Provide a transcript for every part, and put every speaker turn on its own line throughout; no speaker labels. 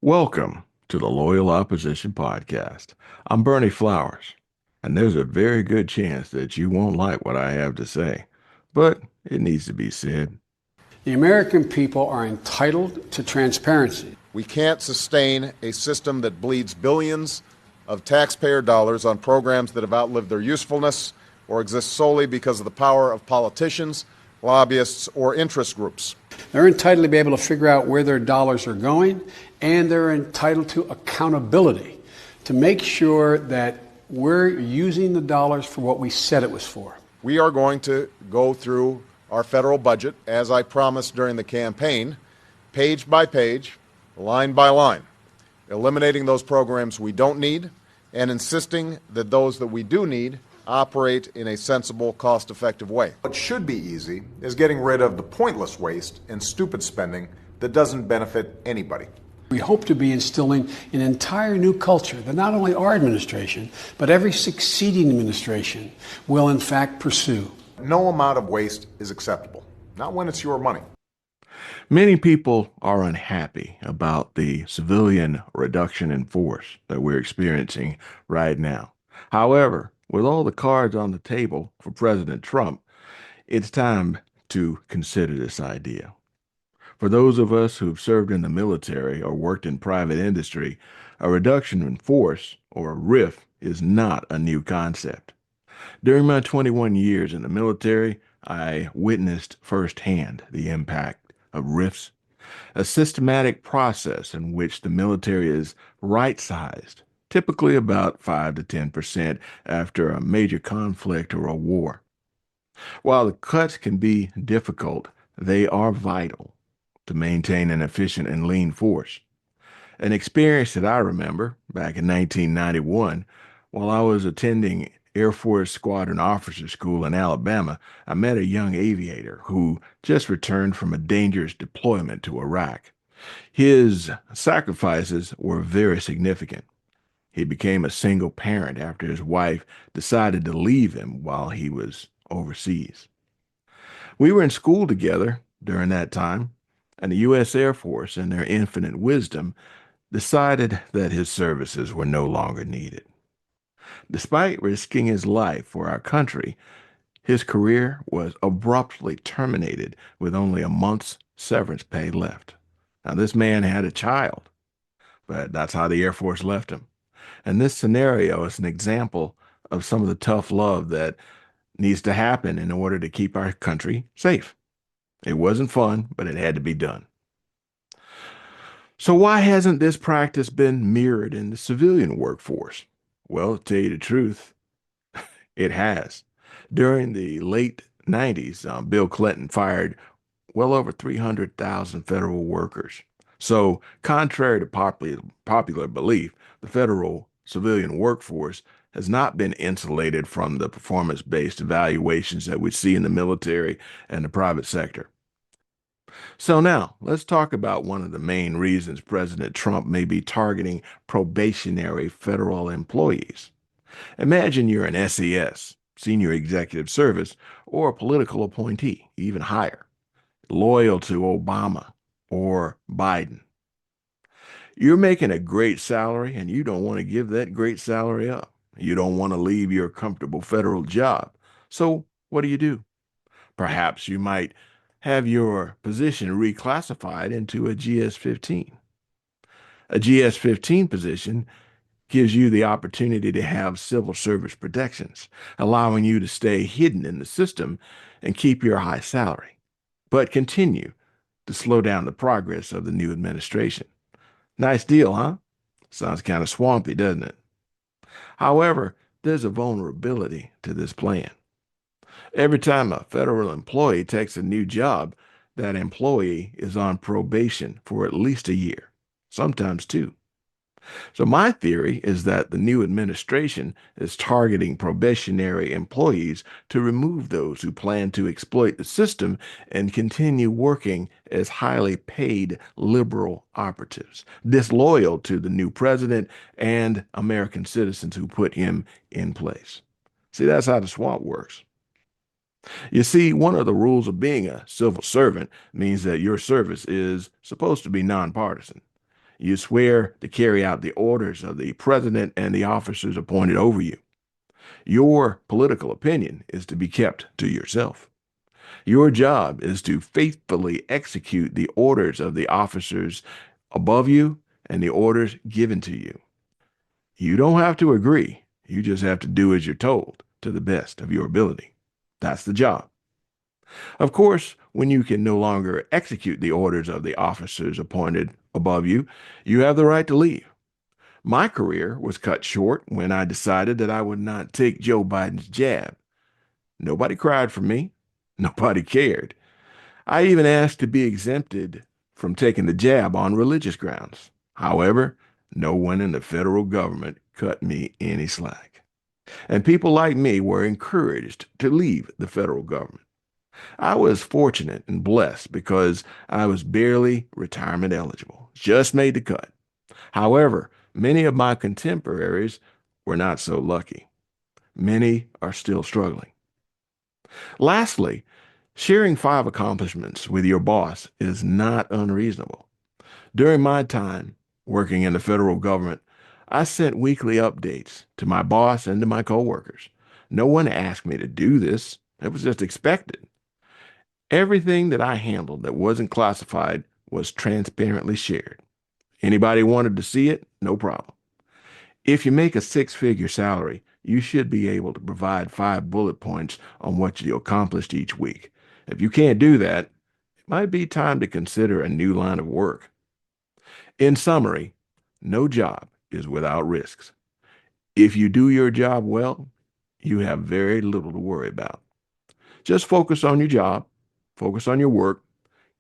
Welcome to the Loyal Opposition Podcast. I'm Bernie Flowers, and there's a very good chance that you won't like what I have to say, but it needs to be said.
The American people are entitled to transparency.
We can't sustain a system that bleeds billions of taxpayer dollars on programs that have outlived their usefulness or exist solely because of the power of politicians, lobbyists, or interest groups.
They're entitled to be able to figure out where their dollars are going, and they're entitled to accountability to make sure that we're using the dollars for what we said it was for.
We are going to go through our federal budget, as I promised during the campaign, page by page, line by line, eliminating those programs we don't need and insisting that those that we do need operate in a sensible, cost-effective way.
What should be easy is getting rid of the pointless waste and stupid spending that doesn't benefit anybody.
We hope to be instilling an entire new culture that not only our administration, but every succeeding administration will in fact pursue.
No amount of waste is acceptable, not when it's your money.
Many people are unhappy about the civilian reduction in force that we're experiencing right now. However, with all the cards on the table for President Trump, it's time to consider this idea. For those of us who've served in the military or worked in private industry, a reduction in force, or a RIF, is not a new concept. During my 21 years in the military, I witnessed firsthand the impact of RIFs, a systematic process in which the military is right-sized, typically about 5 to 10% after a major conflict or a war. While the cuts can be difficult, they are vital to maintain an efficient and lean force. An experience that I remember back in 1991, while I was attending Air Force Squadron Officer School in Alabama, I met a young aviator who just returned from a dangerous deployment to Iraq. His sacrifices were very significant. He became a single parent after his wife decided to leave him while he was overseas. We were in school together during that time, and the U.S. Air Force, in their infinite wisdom, decided that his services were no longer needed. Despite risking his life for our country, his career was abruptly terminated with only a month's severance pay left. Now, this man had a child, but that's how the Air Force left him. And this scenario is an example of some of the tough love that needs to happen in order to keep our country safe. It wasn't fun, but it had to be done. So why hasn't this practice been mirrored in the civilian workforce? Well, to tell you the truth, it has. During the late 90s, Bill Clinton fired well over 300,000 federal workers. So, contrary to popular belief, the federal civilian workforce has not been insulated from the performance-based evaluations that we see in the military and the private sector. So now, let's talk about one of the main reasons President Trump may be targeting probationary federal employees. Imagine you're an SES, Senior Executive Service, or a political appointee, even higher, loyal to Obama or Biden. You're making a great salary and you don't want to give that great salary up. You don't want to leave your comfortable federal job. So what do? Perhaps you might have your position reclassified into a GS-15. A GS-15 position gives you the opportunity to have civil service protections, allowing you to stay hidden in the system and keep your high salary, but continue to slow down the progress of the new administration. Nice deal, huh? Sounds kind of swampy, doesn't it? However, there's a vulnerability to this plan. Every time a federal employee takes a new job, that employee is on probation for at least a year, sometimes two. So my theory is that the new administration is targeting probationary employees to remove those who plan to exploit the system and continue working as highly paid liberal operatives, disloyal to the new president and American citizens who put him in place. See, that's how the swamp works. You see, one of the rules of being a civil servant means that your service is supposed to be nonpartisan. You swear to carry out the orders of the president and the officers appointed over you. Your political opinion is to be kept to yourself. Your job is to faithfully execute the orders of the officers above you and the orders given to you. You don't have to agree. You just have to do as you're told to the best of your ability. That's the job. Of course, when you can no longer execute the orders of the officers appointed above you, you have the right to leave. My career was cut short when I decided that I would not take Joe Biden's jab. Nobody cried for me. Nobody cared. I even asked to be exempted from taking the jab on religious grounds. However, no one in the federal government cut me any slack. And people like me were encouraged to leave the federal government. I was fortunate and blessed because I was barely retirement eligible, just made the cut. However, many of my contemporaries were not so lucky. Many are still struggling. Lastly, sharing 5 accomplishments with your boss is not unreasonable. During my time working in the federal government, I sent weekly updates to my boss and to my coworkers. No one asked me to do this. It was just expected. Everything that I handled that wasn't classified was transparently shared. Anybody wanted to see it? No problem. If you make a 6-figure salary, you should be able to provide 5 bullet points on what you accomplished each week. If you can't do that, it might be time to consider a new line of work. In summary, no job is without risks. If you do your job well, you have very little to worry about. Just focus on your job, focus on your work,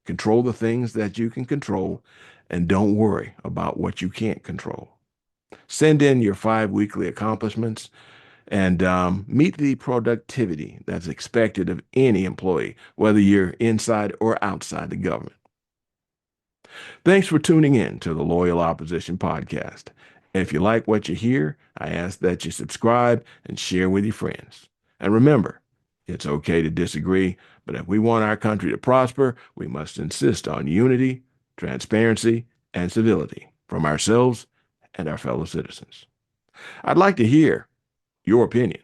control the things that you can control, and don't worry about what you can't control. Send in your 5 weekly accomplishments and meet the productivity that's expected of any employee, whether you're inside or outside the government. Thanks for tuning in to the Loyal Opposition Podcast. If you like what you hear, I ask that you subscribe and share with your friends. And remember, it's okay to disagree, but if we want our country to prosper, we must insist on unity, transparency, and civility from ourselves and our fellow citizens. I'd like to hear your opinion.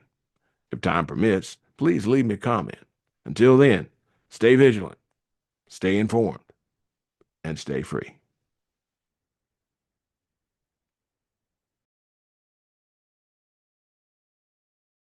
If time permits, please leave me a comment. Until then, stay vigilant, stay informed, and stay free.